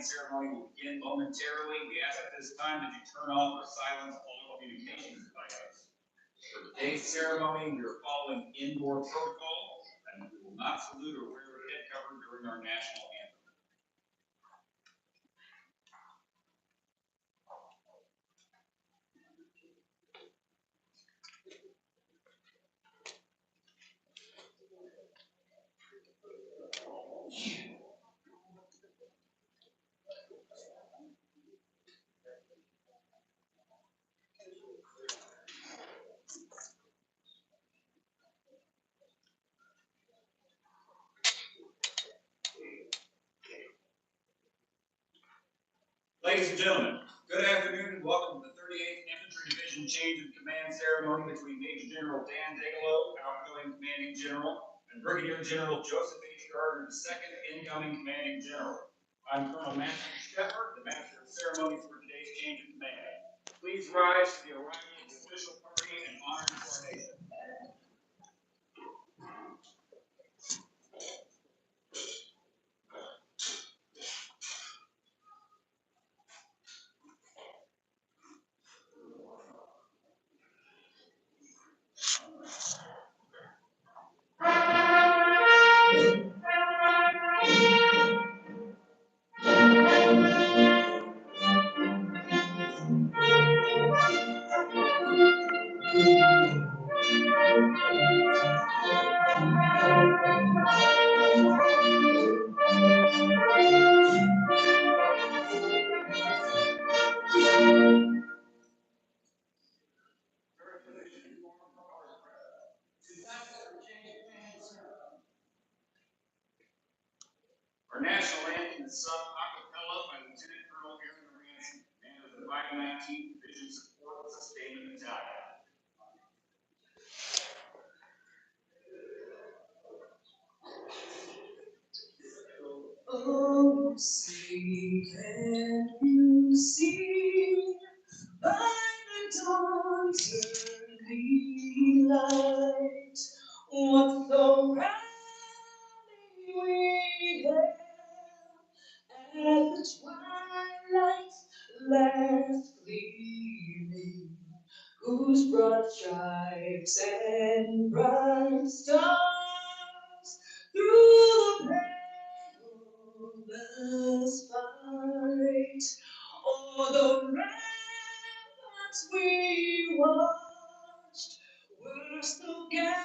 ceremony will begin momentarily. We ask at this time that you turn off or silence all communications devices. For today's ceremony, we are following indoor protocol, and we will not salute or wear a head cover during our national anthem. Ladies and gentlemen, good afternoon and welcome to the 38th Infantry Division Change of Command Ceremony between Major General Dan Degelow, outgoing Commanding General, and Brigadier General Joseph H. Gardner, second incoming Commanding General. I'm Colonel Matthew Shepard, the Master of Ceremonies for today's change of command. Please rise to the arrival of the official party and honor and coronation. Our national anthem is sung a cappella by Lieutenant Colonel Aaron Ransom, commander of the 519th Division Support and Sustainment Battalion. Oh, say, can you see by the dawn's early light what so proudly we hailed at the twilight's last gleaming, whose broad stripes and bright stars through the perilous fight o'er the ramparts we watched were so gallantly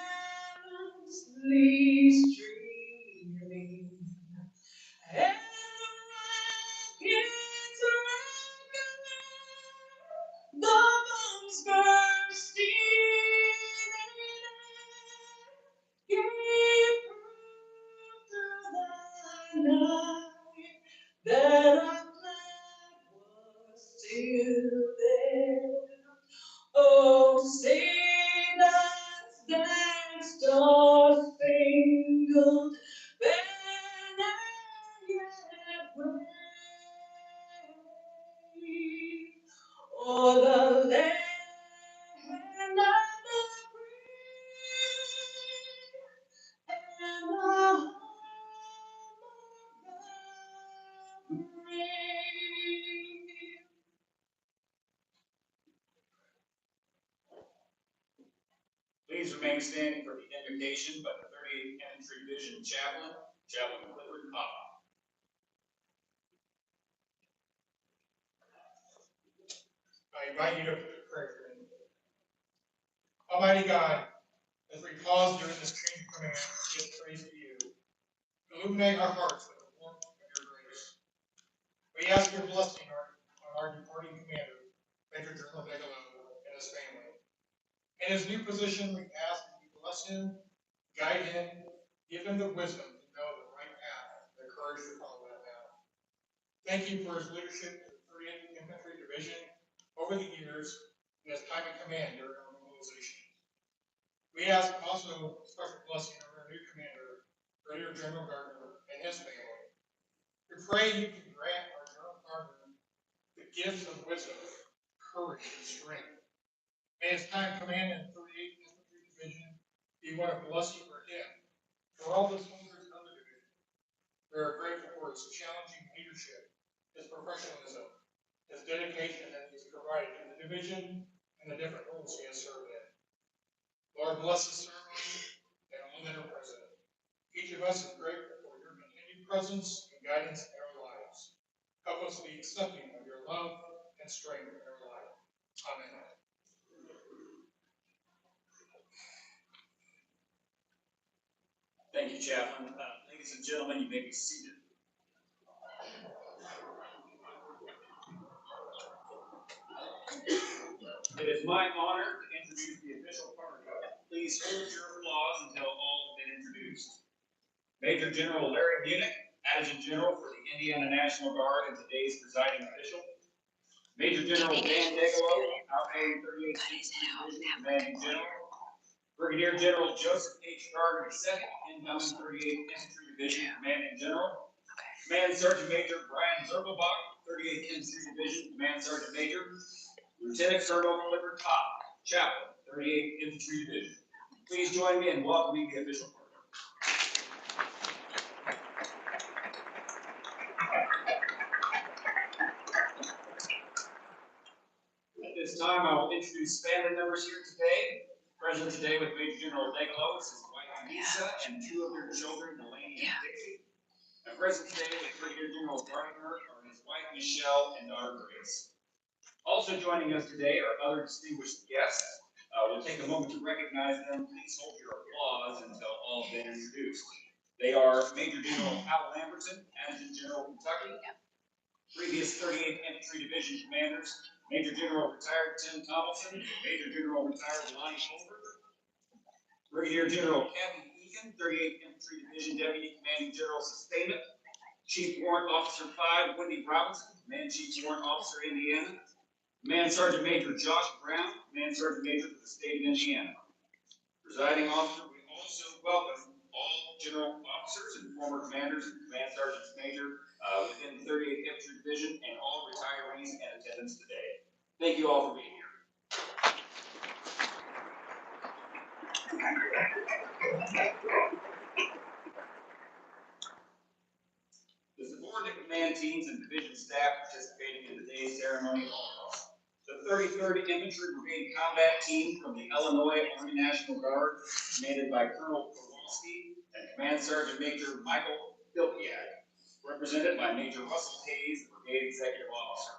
streaming, and the rockets regular, the bombs bursting in air, gave proof through the night that our flag was still there. Oh, say does that star-spangled banner yet wave o'er the land of the free and the home of the brave? Please remain standing for the invocation by the 38th Infantry Division Chaplain, Chaplain Clifford Papa. I invite you to pray for me. Almighty God, as we pause during this change of command, give praise to you. Illuminate our hearts with the warmth of your grace. We ask your blessing on our departing commander, Major General Degelow, and his family. In his new position, we ask that you bless him, guide him, give him the wisdom to know the right path, and the courage to follow that path. Thank you for his leadership to the 38th Infantry Division over the years and his time in command during our mobilization. We ask also special blessing on our new commander, Brigadier General Gardner, and his family. We pray you can grant our General Gardner the gifts of wisdom, courage, and strength. May his time commanding the 38th Infantry Division be one of blessing for him, for all the soldiers of the division. We are grateful for his challenging leadership, his professionalism, his dedication that he's provided to the division and the different roles he has served in. Lord, bless the ceremony and all that are present. Each of us is grateful for your continued presence and guidance in our lives. Help us be accepting of your love and strength in our life. Amen. Thank you, Chaplain. Ladies and gentlemen, you may be seated. It is my honor to introduce the official party. Please hold your applause until all have been introduced. Major General Larry Munich, Adjutant General for the Indiana National Guard and today's presiding official. Major General Dan Degelow, outgoing 38th Division Commanding General. Brigadier General Joseph H. Gardner II, incoming 38th Infantry Division Commanding General. Command Sergeant Major Brian Zerkelbach, 38th Infantry Division Command Sergeant Major. Lieutenant Colonel Clifford Topp, Chaplain, 38th Infantry Division. Please join me in welcoming the official party. At this time, I will introduce family members here today. Present today with Major General Degelow is his wife Lisa and two of their children, Delaney and Dixie. And present today with Brigadier General Gardner are his wife Michelle and daughter Grace. Also joining us today are other distinguished guests. We'll take a moment to recognize them. Please hold your applause until all have been introduced. They are Major General Hal Lamberton, Adjutant General Kentucky. Previous 38th Infantry Division commanders, Major General retired Tim Tomlinson, Major General retired Lonnie Colbert. Brigadier General Kathy Egan, 38th Infantry Division Deputy Commanding General Sustainment. Chief Warrant Officer 5, Wendy Robinson, Command Chief Warrant Officer, Indiana. Command Sergeant Major Josh Brown, Command Sergeant Major for the state of Indiana. Presiding officer, we also welcome all general officers and former commanders and command sergeants major within the 38th Infantry Division and all retirees in attendance today. Thank you all for being here. The subordinate command teams and division staff participating in today's ceremony are the 33rd Infantry Brigade Combat Team from the Illinois Army National Guard, commanded by Colonel Kowalski and Command Sergeant Major Michael Bilkiak, represented by Major Russell Hayes, the Brigade Executive Officer.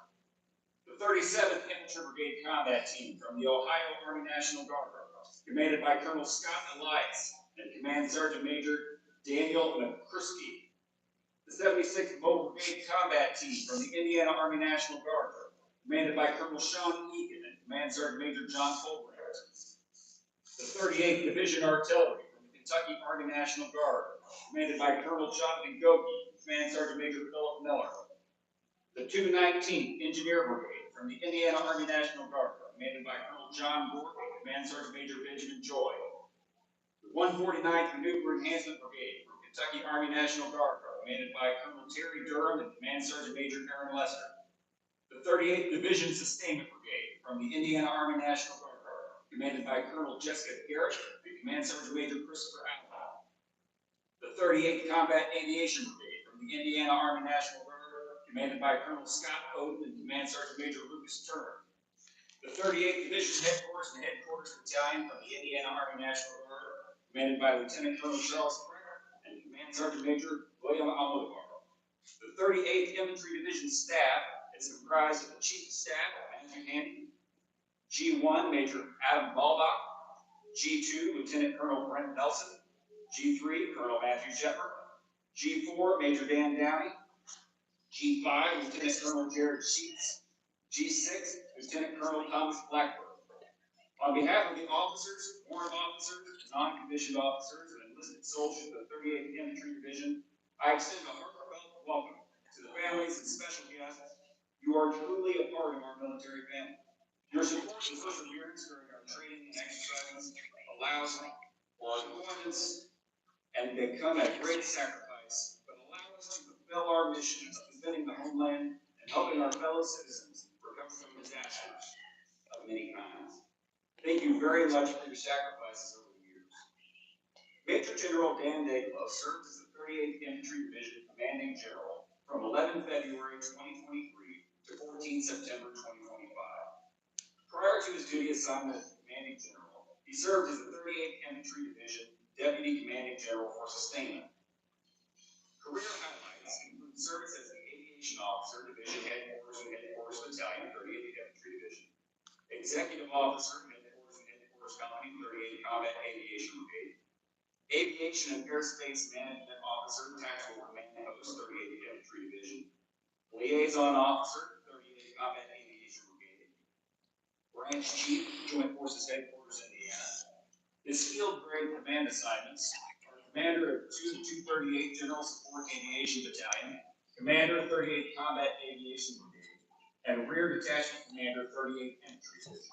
The 37th Infantry Brigade Combat Team from the Ohio Army National Guard, commanded by Colonel Scott Elias and Command Sergeant Major Daniel McCrisky. The 76th Mobile Brigade Combat Team from the Indiana Army National Guard, commanded by Colonel Sean Egan and Command Sergeant Major John Fulbright. The 38th Division Artillery from the Kentucky Army National Guard, commanded by Colonel Jonathan Goki and Command Sergeant Major Philip Miller. The 219th Engineer Brigade from the Indiana Army National Guard, commanded by Colonel John Bork and Command Sergeant Major Benjamin Joy. The 149th Maneuver Enhancement Brigade from Kentucky Army National Guard, commanded by Colonel Terry Durham and Command Sergeant Major Aaron Lester. The 38th Division Sustainment Brigade from the Indiana Army National Guard, commanded by Colonel Jessica Garrett and Command Sergeant Major Christopher Allen. The 38th Combat Aviation Brigade from the Indiana Army National Guard, commanded by Colonel Scott Oden and Command Sergeant Major Lucas Turner. The 38th Division Headquarters and Headquarters Battalion from the Indiana Army National Guard, commanded by Lieutenant Colonel Charles Springer and Command Sergeant Major William Almodovar. The 38th Infantry Division Staff is comprised of the Chief of Staff, Matthew Handy, G1, Major Adam Baldock, G2, Lieutenant Colonel Brent Nelson, G3, Colonel Matthew Shepard, G4, Major Dan Downey, G5, Lieutenant Colonel Jared Sheets, G6, Lieutenant Colonel Thomas Blackburn. On behalf of the officers, warrant officers, non-commissioned officers, and enlisted soldiers of the 38th Infantry Division, I extend a heartfelt welcome to the families and special guests. You are truly a part of our military family. Your support and perseverance during our training and exercises allows for our deployments and become at great sacrifice, but allow us to fulfill our mission of defending the homeland and helping our fellow citizens recover from disasters of many kinds. Thank you very much for your sacrifices over the years. Major General Dan Degelow served as the 38th Infantry Division Commanding General from 11 February 2023 to 14 September 2025. Prior to his duty assignment as Commanding General, he served as the 38th Infantry Division Deputy Commanding General for Sustainment. Career highlights include service as the Aviation Officer, Division Headquarters and Headquarters Battalion, 38th Infantry Division, Executive Officer, Headquarters and Headquarters Company, 38th Combat Aviation Brigade, Aviation and Airspace Management Officer, Tactical Command Post, 38th Infantry Division, Liaison Officer, 38th Combat Aviation Brigade, Branch Chief, Joint Forces Headquarters, Indiana. His field grade command assignments are Commander of 238 General Support Aviation Battalion, Commander 38th Combat Aviation Brigade, and Rear Detachment Commander 38th Infantry Division.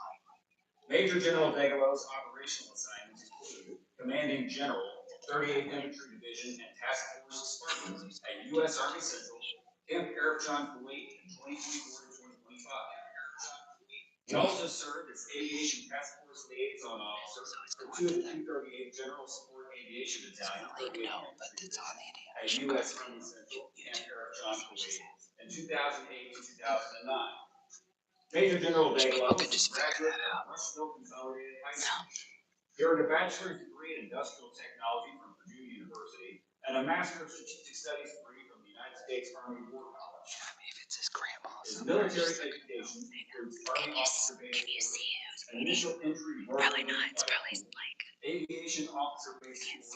Major General Degelo's operational assignments include Commanding General, 38th Infantry Division and Task Force Spartans at U.S. Army Central, Camp Arifjan, Kuwait in 2024 to 2025. He also served as Aviation Task Force Liaison Officer for 238th General Support Aviation Battalion, 38th Infantry Division at U.S. Army Central, Camp Arifjan, Kuwait in 2008 to 2009. Major General Degelo is a graduate of Rushville Consolidated High School. He earned a bachelor's degree in industrial technology from Purdue University and a master of strategic studies degree from the United States Army War College. His military education includes Army Officer Base Course, Initial Entry Probably not. It's probably like Aviation Officer Base Course,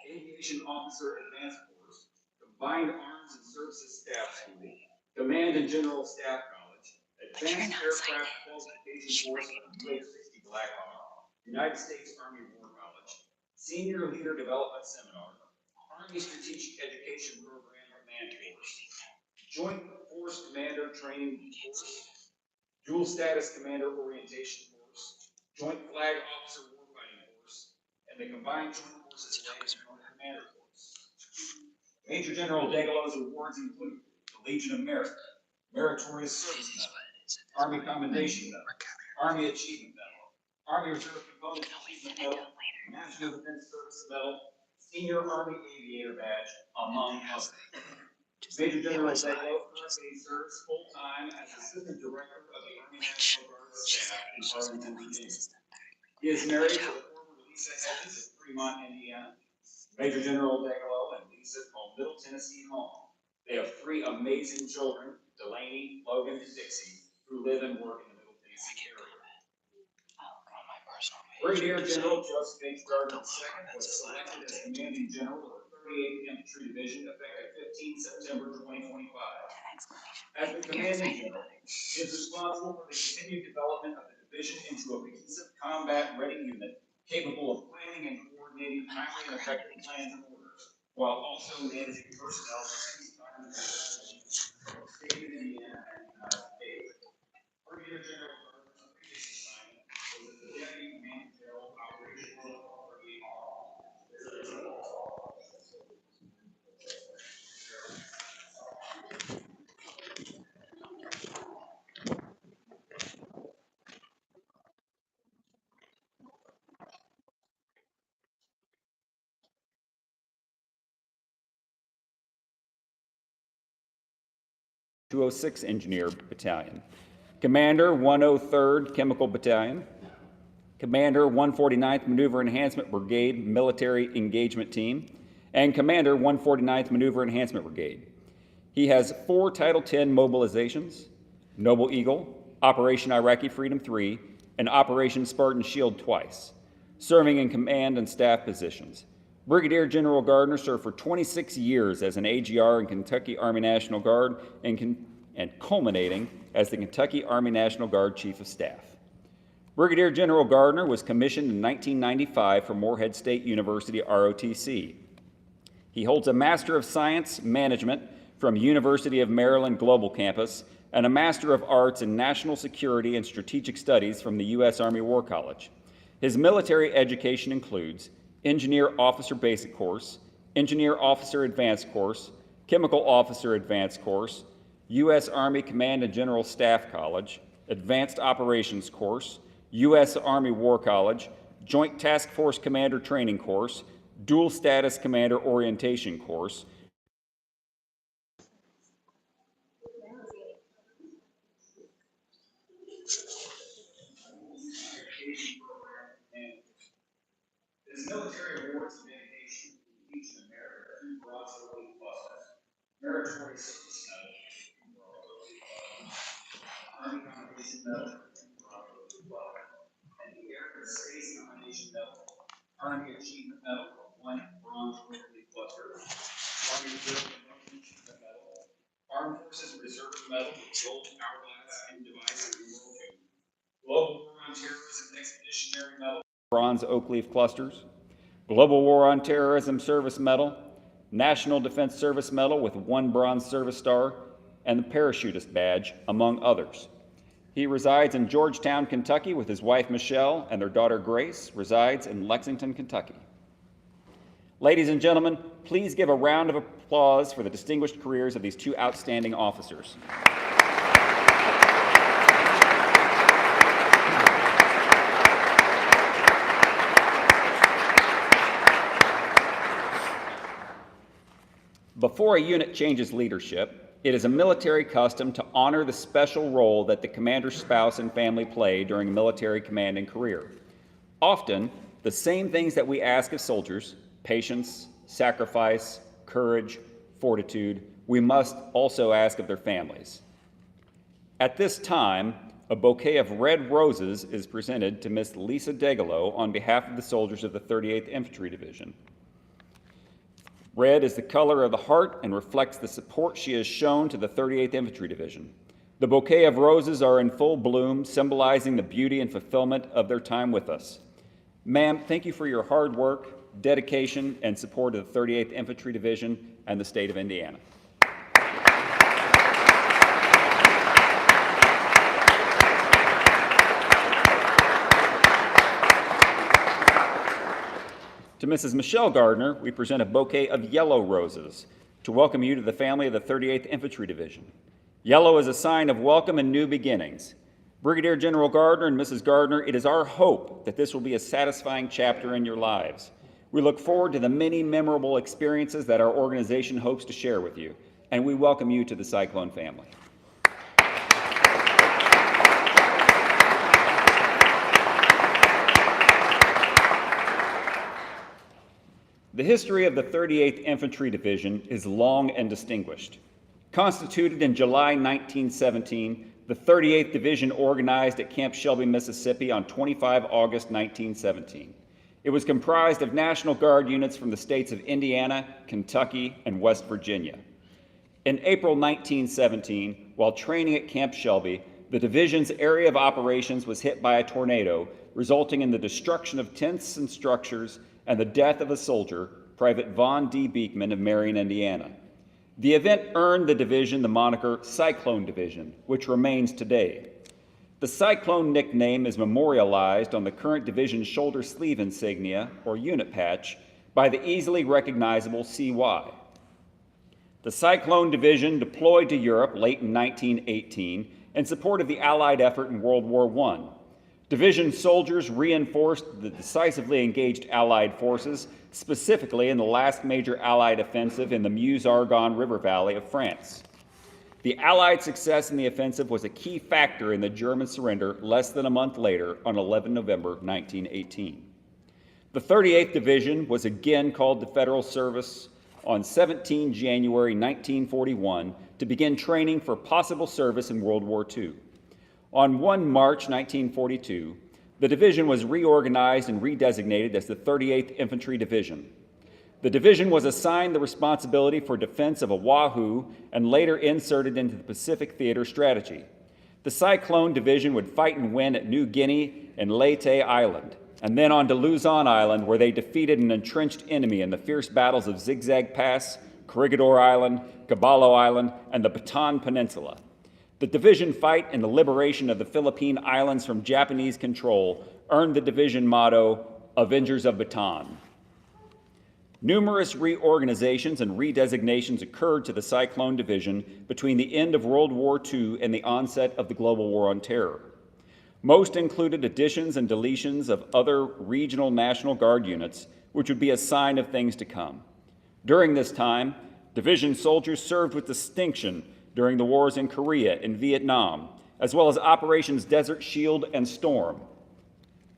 Aviation Officer Advanced Course, Combined Arms and Services Staff School, Command and General Staff College, Advanced Aircraft Qualification Course of UH-60 Black Hawk, United States Army War College, Senior Leader Development Seminar, Army Strategic Education Program Command Course, Joint Force Commander Training Course, Dual Status Commander Orientation Course, Joint Flag Officer Warfighting Course, and the Combined Joint Forces Land Commander Course. Major General Degelo's awards include the Legion of Merit, Meritorious Service Medal, Army Commendation Medal, Army Achievement Medal, Army Reserve Component Achievement Medal, National Defense Service Medal, Senior Army Aviator Badge, among others. Major General Degelo currently serves full-time as Assistant Director of the Army National Guard Staff in Arlington, Virginia. He is married to the former Lisa Hedges of Fremont, Indiana. Major General Degelo and Lisa call Middle Tennessee home. They have 3 amazing children, Delaney, Logan, and Dixie, who live and work in the Middle Tennessee area. Brigadier General Joseph H. Gardner II was selected as Commanding General of the 38th Infantry Division effective 15 September 2025. As the Commanding General, he is responsible for the continued development of the division into a cohesive combat-ready unit capable of planning and coordinating timely and effective plans and orders, while also managing personnel for peacetime and state of Indiana and the United States. Brigadier General Gardner's previous assignment was as the Deputy Commanding General of Operational Authority. (206) Engineer Battalion, Commander 103rd Chemical Battalion, Commander 149th Maneuver Enhancement Brigade Military Engagement Team, and Commander 149th Maneuver Enhancement Brigade. He has 4 Title X mobilizations: Noble Eagle, Operation Iraqi Freedom 3, and Operation Spartan Shield twice, serving in command and staff positions. Brigadier General Gardner served for 26 years as an AGR in Kentucky Army National Guard and culminating as the Kentucky Army National Guard Chief of Staff. Brigadier General Gardner was commissioned in 1995 from Morehead State University, ROTC. He holds a Master of Science Management from University of Maryland Global Campus and a Master of Arts in National Security and Strategic Studies from the U.S. Army War College. His military education includes Engineer Officer Basic Course, Engineer Officer Advanced Course, Chemical Officer Advanced Course, U.S. Army Command and General Staff College, Advanced Operations Course, U.S. Army War College, Joint Task Force Commander Training Course, Dual Status Commander Orientation Course, military awards and dedication to each and merit two bronze Oak Clusters, meritorious service medal, Army Commendation Medal, and the Air Force Space Commendation Medal, Army Achievement Medal, one bronze Oak Cluster, Army Reserve Achievement Medal, Armed Forces Reserve Medal, Gold Hourglass and Device of World II, Global War on Terrorism Expeditionary Medal, bronze oak leaf clusters, Global War on Terrorism Service Medal, National Defense Service Medal with one Bronze Service Star, and the Parachutist Badge, among others. He resides in Georgetown, Kentucky with his wife Michelle, and their daughter Grace resides in Lexington, Kentucky. Ladies and gentlemen, please give a round of applause for the distinguished careers of these two outstanding officers. Before a unit changes leadership, it is a military custom to honor the special role that the commander's spouse and family play during a military commanding career. Often, the same things that we ask of soldiers, patience, sacrifice, courage, fortitude, we must also ask of their families. At this time, a bouquet of red roses is presented to Miss Lisa Degelow on behalf of the soldiers of the 38th Infantry Division. Red is the color of the heart and reflects the support she has shown to the 38th Infantry Division. The bouquet of roses are in full bloom, symbolizing the beauty and fulfillment of their time with us. Ma'am, thank you for your hard work, dedication, and support of the 38th Infantry Division and the state of Indiana. To Mrs. Michelle Gardner, we present a bouquet of yellow roses to welcome you to the family of the 38th Infantry Division. Yellow is a sign of welcome and new beginnings. Brigadier General Gardner and Mrs. Gardner, it is our hope that this will be a satisfying chapter in your lives. We look forward to the many memorable experiences that our organization hopes to share with you, and we welcome you to the Cyclone family. The history of the 38th Infantry Division is long and distinguished. Constituted in July 1917, the 38th Division organized at Camp Shelby, Mississippi on 25 August 1917. It was comprised of National Guard units from the states of Indiana, Kentucky, and West Virginia. In April 1917, while training at Camp Shelby, the division's area of operations was hit by a tornado, resulting in the destruction of tents and structures and the death of a soldier, Private Vaughn D. Beekman of Marion, Indiana. The event earned the division the moniker Cyclone Division, which remains today. The Cyclone nickname is memorialized on the current division's shoulder sleeve insignia, or unit patch, by the easily recognizable CY. The Cyclone Division deployed to Europe late in 1918 in support of the Allied effort in World War I. Division soldiers reinforced the decisively engaged Allied forces, specifically in the last major Allied offensive in the Meuse-Argonne River Valley of France. The Allied success in the offensive was a key factor in the German surrender less than a month later on 11 November 1918. The 38th Division was again called to federal service on 17 January 1941 to begin training for possible service in World War II. On 1 March 1942, the division was reorganized and redesignated as the 38th Infantry Division. The division was assigned the responsibility for defense of Oahu and later inserted into the Pacific Theater strategy. The Cyclone Division would fight and win at New Guinea and Leyte Island, and then on to Luzon Island, where they defeated an entrenched enemy in the fierce battles of Zigzag Pass, Corregidor Island, Caballo Island, and the Bataan Peninsula. The division fight and the liberation of the Philippine Islands from Japanese control earned the division motto, Avengers of Bataan. Numerous reorganizations and redesignations occurred to the Cyclone Division between the end of World War II and the onset of the Global War on Terror. Most included additions and deletions of other regional National Guard units, which would be a sign of things to come. During this time, division soldiers served with distinction during the wars in Korea and Vietnam, as well as Operations Desert Shield and Storm.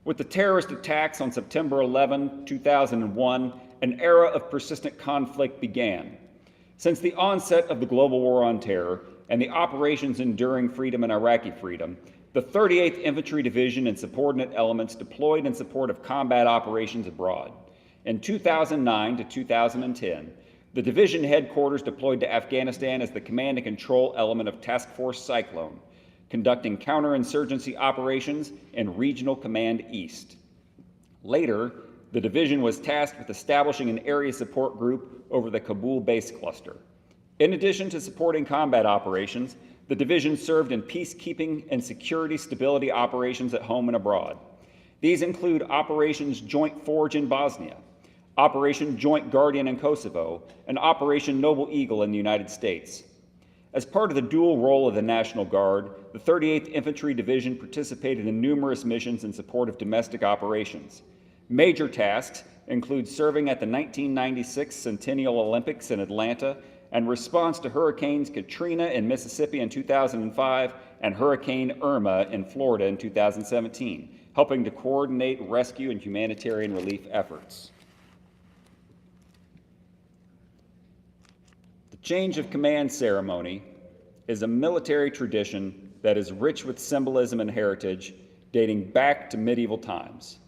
With the terrorist attacks on September 11, 2001, an era of persistent conflict began. Since the onset of the global war on terror and the operations Enduring Freedom and Iraqi Freedom, the 38th Infantry Division and subordinate elements deployed in support of combat operations abroad. In 2009 to 2010, the division headquarters deployed to Afghanistan as the command and control element of Task Force Cyclone, conducting counterinsurgency operations in Regional Command East. Later, the division was tasked with establishing an area support group over the Kabul base cluster. In addition to supporting combat operations, the division served in peacekeeping and security stability operations at home and abroad. These include Operations Joint Forge in Bosnia, Operation Joint Guardian in Kosovo, and Operation Noble Eagle in the United States. As part of the dual role of the National Guard, the 38th Infantry Division participated in numerous missions in support of domestic operations. Major tasks include serving at the 1996 Centennial Olympics in Atlanta and response to Hurricanes Katrina in Mississippi in 2005 and Hurricane Irma in Florida in 2017, helping to coordinate rescue and humanitarian relief efforts. The change of command ceremony is a military tradition that is rich with symbolism and heritage dating back to medieval times.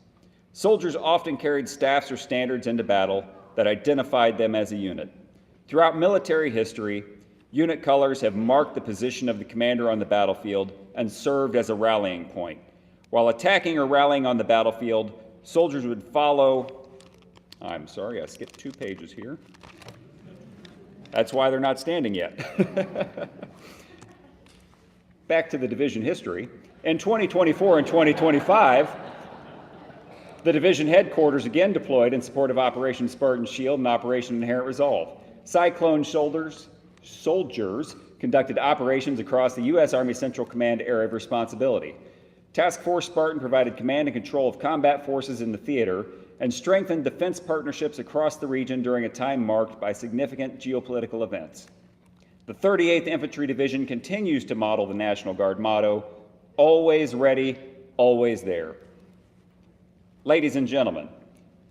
Soldiers often carried staffs or standards into battle that identified them as a unit. Throughout military history, unit colors have marked the position of the commander on the battlefield and served as a rallying point. While attacking or rallying on the battlefield, soldiers would follow, I skipped 2 pages here. That's why they're not standing yet. Back to the division history. In 2024 and 2025, the division headquarters again deployed in support of Operation Spartan Shield and Operation Inherent Resolve. Cyclone soldiers conducted operations across the U.S. Army Central Command area of responsibility. Task Force Spartan provided command and control of combat forces in the theater and strengthened defense partnerships across the region during a time marked by significant geopolitical events. The 38th Infantry Division continues to model the National Guard motto, always ready, always there. Ladies and gentlemen,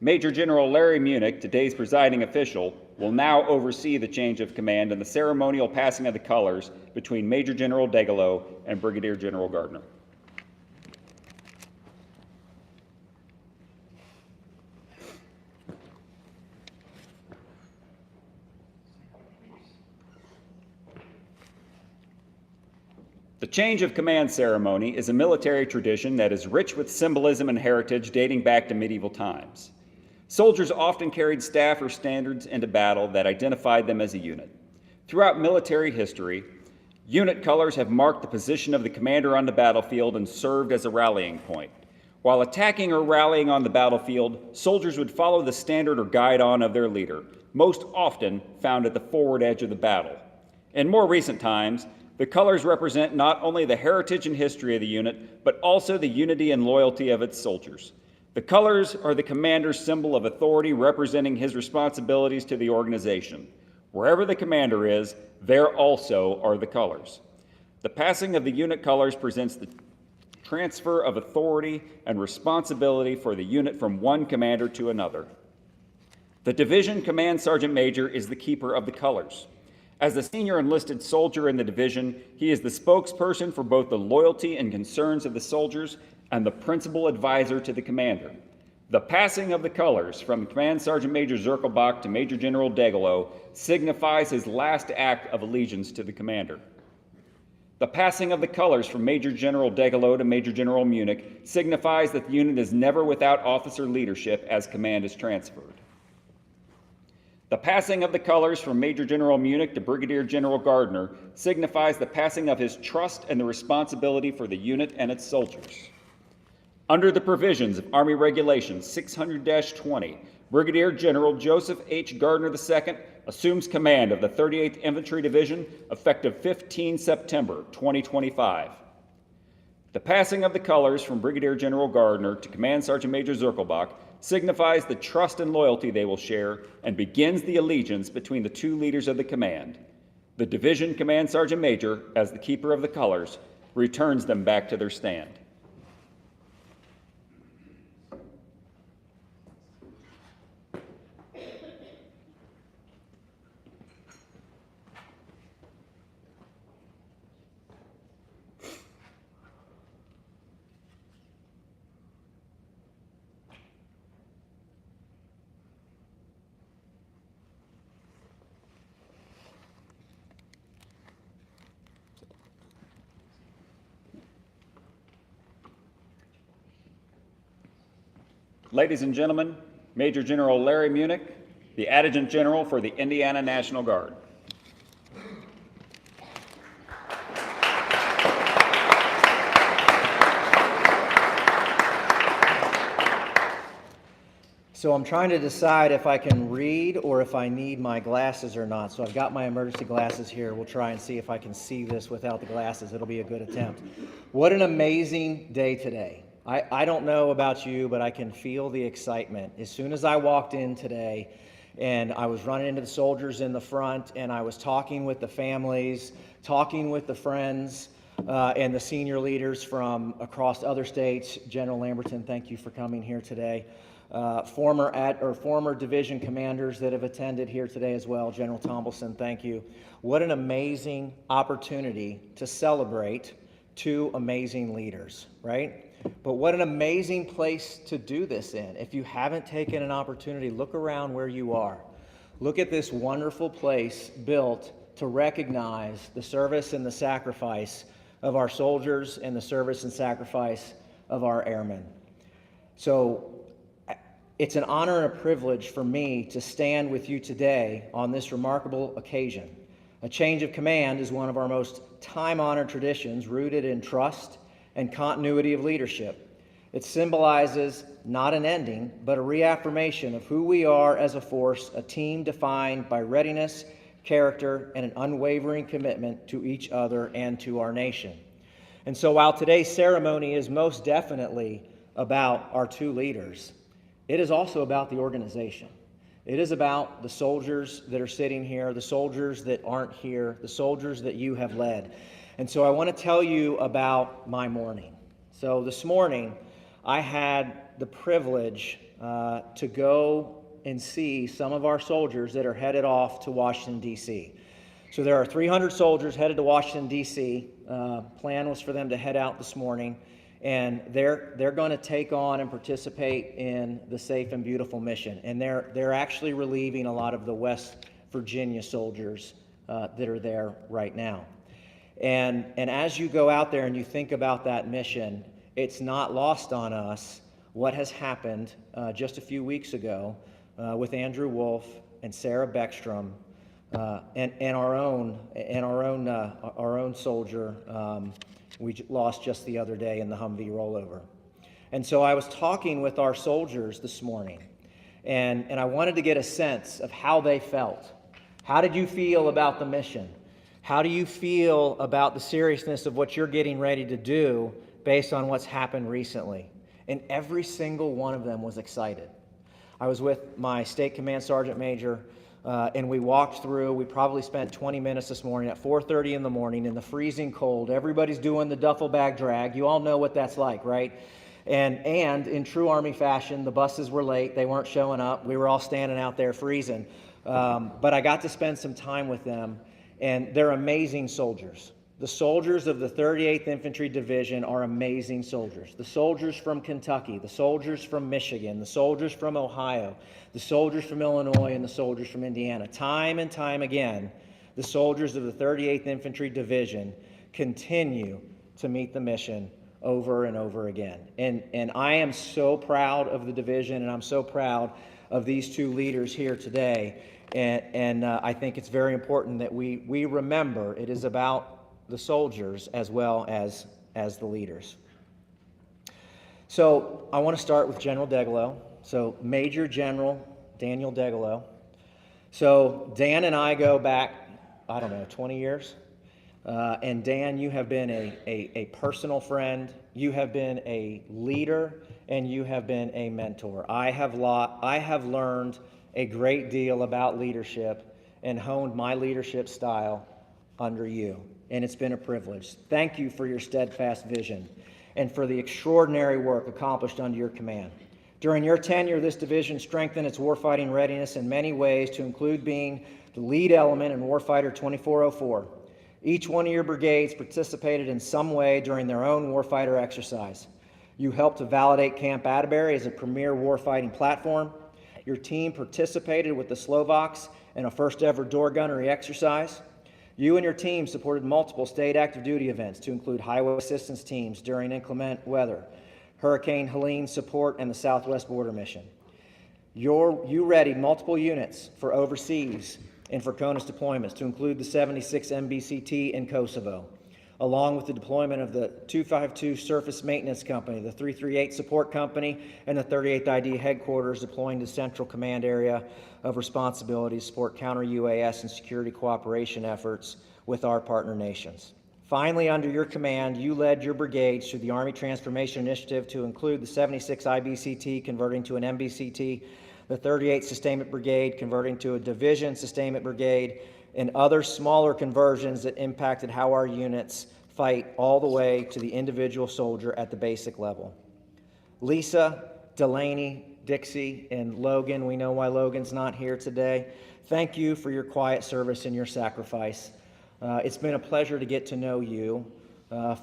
Major General Larry Munich, today's presiding official, will now oversee the change of command and the ceremonial passing of the colors between Major General Degelow and Brigadier General Gardner. The change of command ceremony is a military tradition that is rich with symbolism and heritage dating back to medieval times. Soldiers often carried staff or standards into battle that identified them as a unit. Throughout military history, unit colors have marked the position of the commander on the battlefield and served as a rallying point. While attacking or rallying on the battlefield, soldiers would follow the standard or guidon of their leader, most often found at the forward edge of the battle. In more recent times, the colors represent not only the heritage and history of the unit, but also the unity and loyalty of its soldiers. The colors are the commander's symbol of authority representing his responsibilities to the organization. Wherever the commander is, there also are the colors. The passing of the unit colors presents the transfer of authority and responsibility for the unit from one commander to another. The division command sergeant major is the keeper of the colors. As the senior enlisted soldier in the division, he is the spokesperson for both the loyalty and concerns of the soldiers and the principal advisor to the commander. The passing of the colors from Command Sergeant Major Zirkelbach to Major General Degelow signifies his last act of allegiance to the commander. The passing of the colors from Major General Degelow to Major General Munich signifies that the unit is never without officer leadership as command is transferred. The passing of the colors from Major General Munich to Brigadier General Gardner signifies the passing of his trust and the responsibility for the unit and its soldiers. Under the provisions of Army Regulations 600-20, Brigadier General Joseph H. Gardner II assumes command of the 38th Infantry Division effective 15 September 2025. The passing of the colors from Brigadier General Gardner to Command Sergeant Major Zirkelbach signifies the trust and loyalty they will share and begins the allegiance between the two leaders of the command. The division command sergeant major, as the keeper of the colors, returns them back to their stand. Ladies and gentlemen, Major General Larry Munich, the Adjutant General for the Indiana National Guard. So I'm trying to decide if I can read or if I need my glasses or not. So I've got my emergency glasses here. We'll try and see if I can see this without the glasses. It'll be a good attempt. What an amazing day today. I don't know about you, but I can feel the excitement. As soon as I walked in today and I was running into the soldiers in the front and I was talking with the families, talking with the friends, and the senior leaders from across other states. General Lamberton, thank you for coming here today. Former division commanders that have attended here today as well. General Tombleson, thank you. What an amazing opportunity to celebrate two amazing leaders, right? But what an amazing place to do this in. If you haven't taken an opportunity, look around where you are. Look at this wonderful place built to recognize the service and the sacrifice of our soldiers and the service and sacrifice of our airmen. So it's an honor and a privilege for me to stand with you today on this remarkable occasion. A change of command is one of our most time-honored traditions rooted in trust and continuity of leadership. It symbolizes not an ending, but a reaffirmation of who we are as a force, a team defined by readiness, character, and an unwavering commitment to each other and to our nation. And so while today's ceremony is most definitely about our two leaders, it is also about the organization. It is about the soldiers that are sitting here, the soldiers that aren't here, the soldiers that you have led. And so I want to tell you about my morning. So this morning, I had the privilege to go and see some of our soldiers that are headed off to Washington, D.C. So there are 300 soldiers headed to Washington, D.C. Plan was for them to head out this morning. And they're going to take on and participate in the Safe and Beautiful mission. And they're actually relieving a lot of the West Virginia soldiers that are there right now. And as you go out there and you think about that mission, it's not lost on us what has happened just a few weeks ago with Andrew Wolf and Sarah Beckstrom and our own soldier. We lost just the other day in the Humvee rollover. And so I was talking with our soldiers this morning, and I wanted to get a sense of how they felt. How did you feel about the mission? How do you feel about the seriousness of what you're getting ready to do based on what's happened recently? And every single one of them was excited. I was with my State Command Sergeant Major, and we walked through. We probably spent 20 minutes this morning at 4:30 in the morning in the freezing cold. Everybody's doing the duffel bag drag. You all know what that's like, right? And in true Army fashion, the buses were late. They weren't showing up. We were all standing out there freezing. But I got to spend some time with them, and they're amazing soldiers. The soldiers of the 38th Infantry Division are amazing soldiers. The soldiers from Kentucky, the soldiers from Michigan, the soldiers from Ohio, the soldiers from Illinois, and the soldiers from Indiana. Time and time again, the soldiers of the 38th Infantry Division continue to meet the mission over and over again. And I am so proud of the division, and I'm so proud of these two leaders here today. And I think it's very important that we remember it is about the soldiers as well as the leaders. So I want to start with General Degelow. So Major General Daniel Degelow. So Dan and I go back, 20 years. And Dan, you have been a personal friend. You have been a leader, and you have been a mentor. I have learned a great deal about leadership and honed my leadership style under you. And it's been a privilege. Thank you for your steadfast vision and for the extraordinary work accomplished under your command. During your tenure, this division strengthened its warfighting readiness in many ways, to include being the lead element in Warfighter 2404. Each one of your brigades participated in some way during their own warfighter exercise. You helped to validate Camp Atterbury as a premier warfighting platform. Your team participated with the Slovaks in a first-ever door gunnery exercise. You and your team supported multiple state active duty events, to include highway assistance teams during inclement weather, Hurricane Helene support, and the Southwest Border Mission. You readied multiple units for overseas and for CONUS deployments, to include the 76 MBCT in Kosovo, along with the deployment of the 252 Surface Maintenance Company, the 338 Support Company, and the 38th ID Headquarters, deploying to Central Command Area of Responsibility to support counter-UAS and security cooperation efforts with our partner nations. Finally, under your command, you led your brigades through the Army Transformation Initiative to include the 76 IBCT converting to an MBCT, the 38th Sustainment Brigade converting to a Division Sustainment Brigade, and other smaller conversions that impacted how our units fight all the way to the individual soldier at the basic level. Lisa, Delaney, Dixie, and Logan, we know why Logan's not here today. Thank you for your quiet service and your sacrifice. It's been a pleasure to get to know you,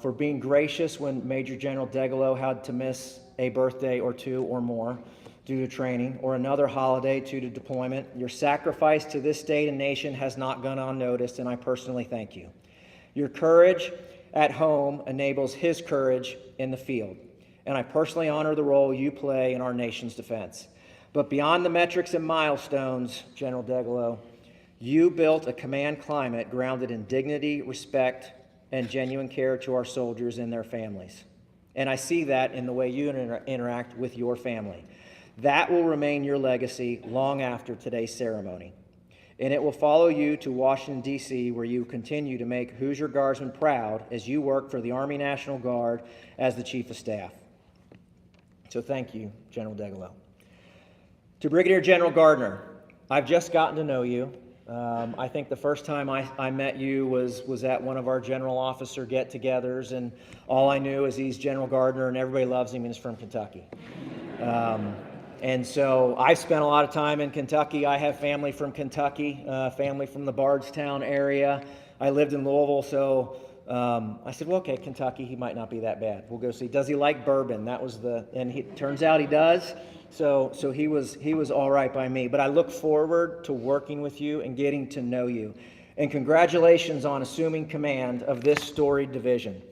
for being gracious when Major General Degelow had to miss a birthday or two or more due to training, or another holiday due to deployment. Your sacrifice to this state and nation has not gone unnoticed, and I personally thank you. Your courage at home enables his courage in the field, and I personally honor the role you play in our nation's defense. But beyond the metrics and milestones, General Degelow, you built a command climate grounded in dignity, respect, and genuine care to our soldiers and their families. And I see that in the way you interact with your family. That will remain your legacy long after today's ceremony. And it will follow you to Washington, D.C., where you continue to make Hoosier Guardsmen proud as you work for the Army National Guard as the Chief of Staff. So thank you, General Degelow. To Brigadier General Gardner, I've just gotten to know you. I think the first time I met you was at one of our general officer get-togethers, and all I knew is he's General Gardner and everybody loves him and he's from Kentucky. And so I've spent a lot of time in Kentucky. I have family from Kentucky, family from the Bardstown area. I lived in Louisville, so I said, well, okay, Kentucky, he might not be that bad. We'll go see. Does he like bourbon? That was turns out he does. So he was all right by me. But I look forward to working with you and getting to know you. And congratulations on assuming command of this storied division.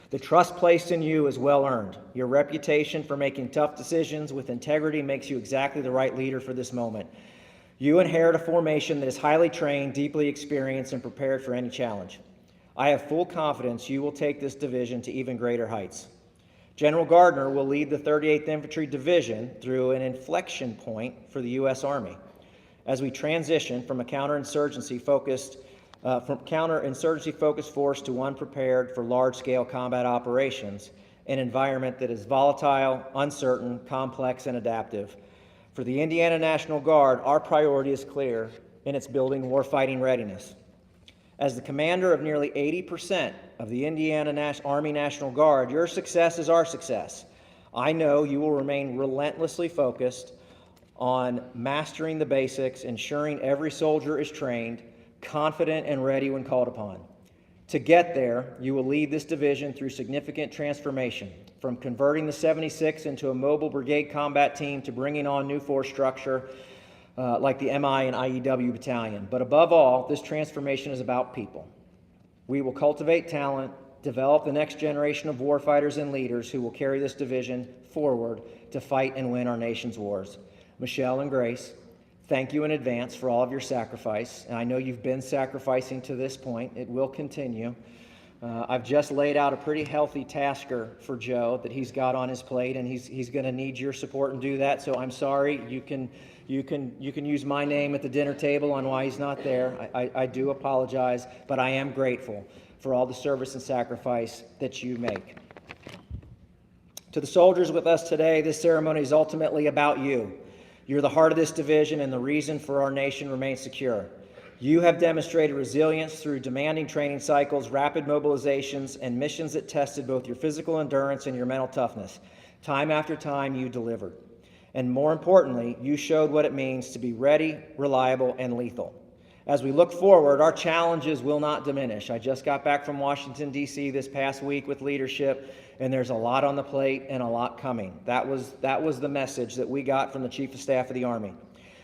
The trust placed in you is well earned. Your reputation for making tough decisions with integrity makes you exactly the right leader for this moment. You inherit a formation that is highly trained, deeply experienced, and prepared for any challenge. I have full confidence you will take this division to even greater heights. General Gardner will lead the 38th Infantry Division through an inflection point for the U.S. Army as we transition from a counterinsurgency focused force to one prepared for large-scale combat operations, an environment that is volatile, uncertain, complex, and adaptive. For the Indiana National Guard, our priority is clear, and it's building warfighting readiness. As the commander of nearly 80% of the Indiana Army National Guard, your success is our success. I know you will remain relentlessly focused on mastering the basics, ensuring every soldier is trained, confident, and ready when called upon. To get there, you will lead this division through significant transformation, from converting the 76 into a mobile brigade combat team to bringing on new force structure like the MI and IEW battalion. But above all, this transformation is about people. We will cultivate talent, develop the next generation of warfighters and leaders who will carry this division forward to fight and win our nation's wars. Michelle and Grace, thank you in advance for all of your sacrifice. And I know you've been sacrificing to this point. It will continue. I've just laid out a pretty healthy tasker for Joe that he's got on his plate, and he's going to need your support and do that. So I'm sorry. You can use my name at the dinner table on why he's not there. I do apologize, but I am grateful for all the service and sacrifice that you make. To the soldiers with us today, this ceremony is ultimately about you. You're the heart of this division and the reason for our nation remains secure. You have demonstrated resilience through demanding training cycles, rapid mobilizations, and missions that tested both your physical endurance and your mental toughness. Time after time, you delivered. And more importantly, you showed what it means to be ready, reliable, and lethal. As we look forward, our challenges will not diminish. I just got back from Washington, D.C. this past week with leadership, and there's a lot on the plate and a lot coming. That was the message that we got from the Chief of Staff of the Army.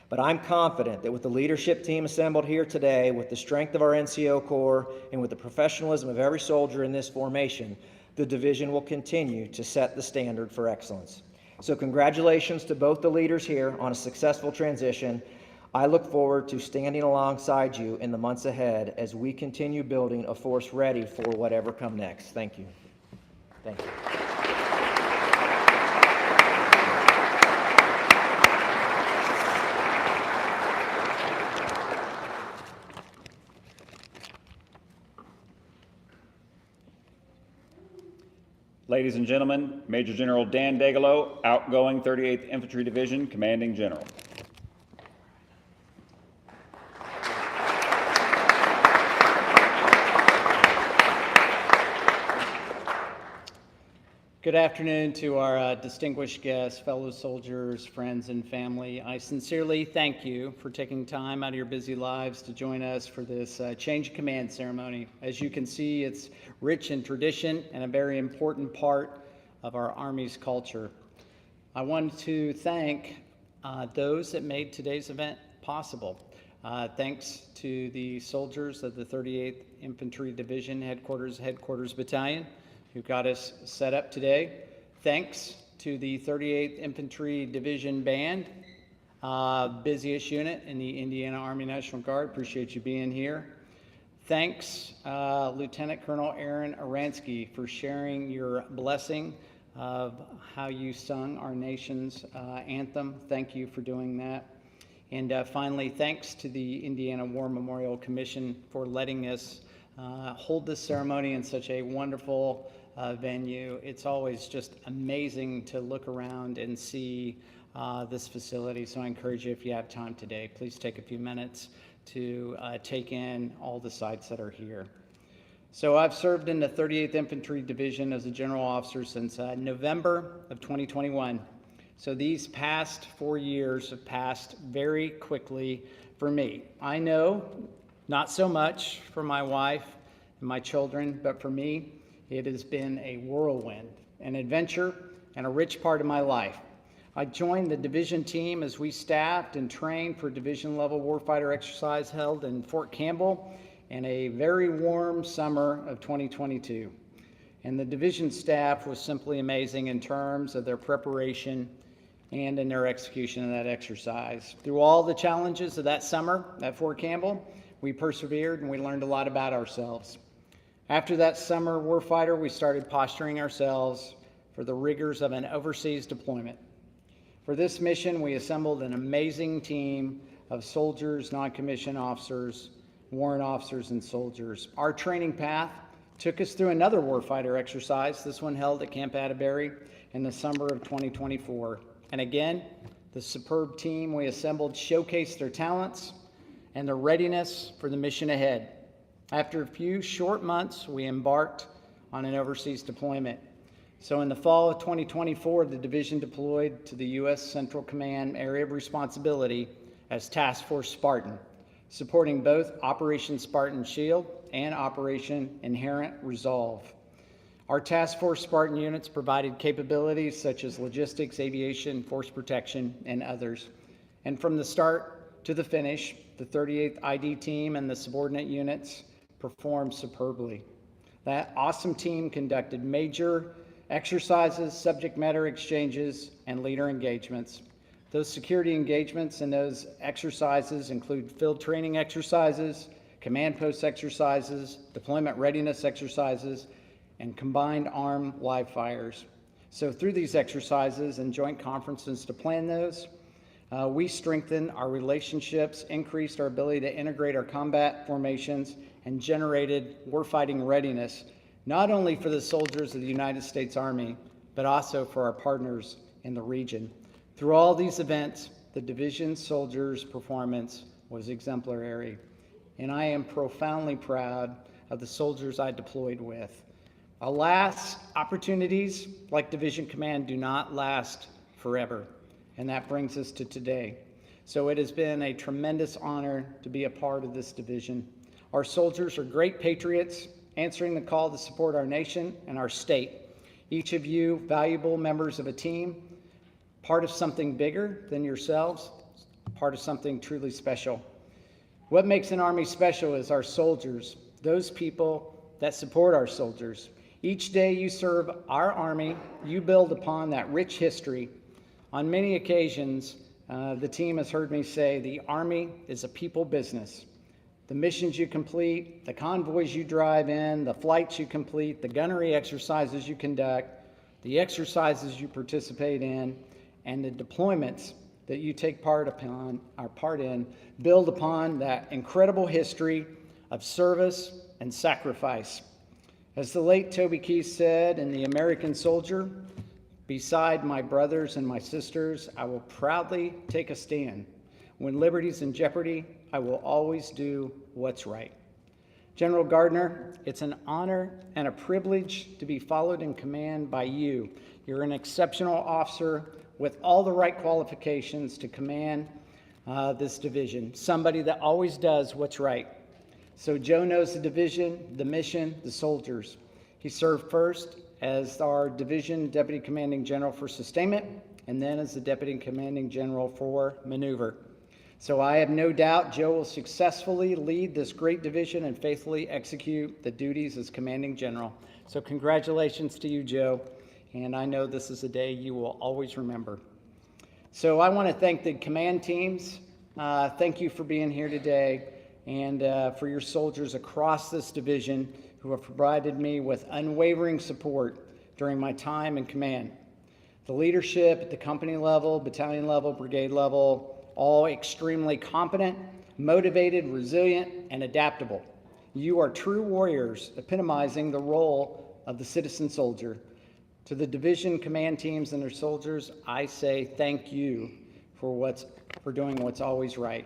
But I'm confident that with the leadership team assembled here today, with the strength of our NCO Corps, and with the professionalism of every soldier in this formation, The division will continue to set the standard for excellence. So congratulations to both the leaders here on a successful transition. I look forward to standing alongside you in the months ahead as we continue building a force ready for whatever comes next. Thank you. Thank you. Ladies and gentlemen, Major General Dan Degelow, outgoing 38th Infantry Division, Commanding General. Good afternoon to our distinguished guests, fellow soldiers, friends, and family. I sincerely thank you for taking time out of your busy lives to join us for this change of command ceremony. As you can see, it's rich in tradition and a very important part of our Army's culture. I want to thank those that made today's event possible. Thanks to the soldiers of the 38th Infantry Division Headquarters Battalion, who got us set up today. Thanks to the 38th Infantry Division Band, busiest unit in the Indiana Army National Guard. Appreciate you being here. Thanks, Lieutenant Colonel Aaron Aransky, for sharing your blessing of how you sung our nation's anthem. Thank you for doing that. And finally, thanks to the Indiana War Memorial Commission for letting us hold this ceremony in such a wonderful venue. It's always just amazing to look around and see this facility. So I encourage you, if you have time today, please take a few minutes to take in all the sites that are here. So I've served in the 38th Infantry Division as a general officer since November of 2021. So these past 4 years have passed very quickly for me. I know not so much for my wife and my children, but for me, it has been a whirlwind, an adventure, and a rich part of my life. I joined the division team as we staffed and trained for division-level warfighter exercise held in Fort Campbell in a very warm summer of 2022. And the division staff was simply amazing in terms of their preparation and in their execution of that exercise. Through all the challenges of that summer at Fort Campbell, we persevered and we learned a lot about ourselves. After that summer warfighter, we started posturing ourselves for the rigors of an overseas deployment. For this mission, we assembled an amazing team of soldiers, non-commissioned officers, warrant officers, and soldiers. Our training path took us through another warfighter exercise, this one held at Camp Atterbury in the summer of 2024. And again, the superb team we assembled showcased their talents and their readiness for the mission ahead. After a few short months, we embarked on an overseas deployment. So in the fall of 2024, the division deployed to the U.S. Central Command Area of Responsibility as Task Force Spartan, supporting both Operation Spartan Shield and Operation Inherent Resolve. Our Task Force Spartan units provided capabilities such as logistics, aviation, force protection, and others. And from the start to the finish, the 38th ID team and the subordinate units performed superbly. That awesome team conducted major exercises, subject matter exchanges, and leader engagements. Those security engagements and those exercises include field training exercises, command post exercises, deployment readiness exercises, and combined arm live fires. So through these exercises and joint conferences to plan those, we strengthened our relationships, increased our ability to integrate our combat formations, and generated warfighting readiness, not only for the soldiers of the United States Army, but also for our partners in the region. Through all these events, the division soldiers' performance was exemplary, and I am profoundly proud of the soldiers I deployed with. Alas, opportunities like Division Command do not last forever, and that brings us to today. So it has been a tremendous honor to be a part of this division. Our soldiers are great patriots, answering the call to support our nation and our state. Each of you, valuable members of a team, part of something bigger than yourselves, part of something truly special. What makes an Army special is our soldiers, those people that support our soldiers. Each day you serve our Army, you build upon that rich history. On many occasions, the team has heard me say the Army is a people business. The missions you complete, the convoys you drive in, the flights you complete, the gunnery exercises you conduct, the exercises you participate in, and the deployments that you take part in build upon that incredible history of service and sacrifice. As the late Toby Keith said in The American Soldier, beside my brothers and my sisters, I will proudly take a stand. When liberty's in jeopardy, I will always do what's right. General Gardner, it's an honor and a privilege to be followed in command by you. You're an exceptional officer with all the right qualifications to command this division, somebody that always does what's right. So Joe knows the division, the mission, the soldiers. He served first as our division deputy commanding general for sustainment, and then as the deputy commanding general for maneuver. So I have no doubt Joe will successfully lead this great division and faithfully execute the duties as commanding general. So congratulations to you, Joe, and I know this is a day you will always remember. So I want to thank the command teams. Thank you for being here today, and for your soldiers across this division who have provided me with unwavering support during my time in command. The leadership at the company level, battalion level, brigade level, all extremely competent, motivated, resilient, and adaptable. You are true warriors, epitomizing the role of the citizen soldier. To the division command teams and their soldiers, I say thank you for doing what's always right.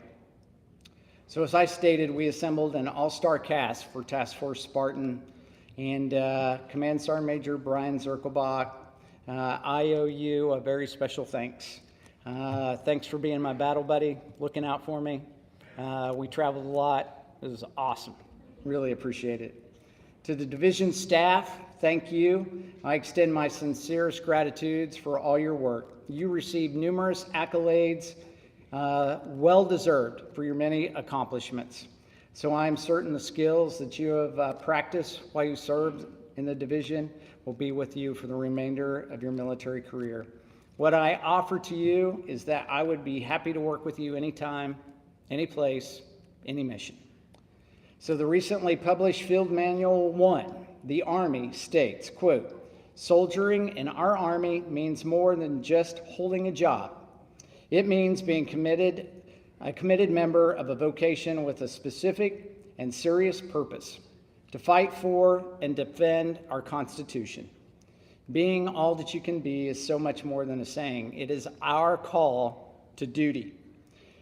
So as I stated, we assembled an all-star cast for Task Force Spartan, and Command Sergeant Major Brian Zirkelbach, I owe you a very special thanks. Thanks for being my battle buddy, looking out for me. We traveled a lot. It was awesome. Really appreciate it. To the division staff, thank you. I extend my sincerest gratitudes for all your work. You received numerous accolades, well-deserved for your many accomplishments. So I'm certain the skills that you have practiced while you served in the division will be with you for the remainder of your military career. What I offer to you is that I would be happy to work with you anytime, any place, any mission. So the recently published Field Manual 1, the Army, states, quote, soldiering in our Army means more than just holding a job. It means being a committed member of a vocation with a specific and serious purpose, to fight for and defend our Constitution. Being all that you can be is so much more than a saying. It is our call to duty.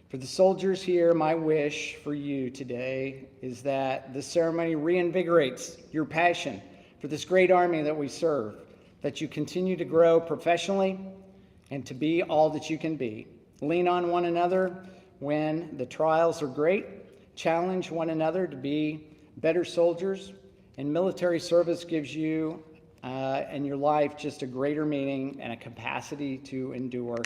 For the soldiers here, my wish for you today is that this ceremony reinvigorates your passion for this great Army that we serve, that you continue to grow professionally and to be all that you can be. Lean on one another when the trials are great. Challenge one another to be better soldiers, and military service gives you and your life just a greater meaning and a capacity to endure.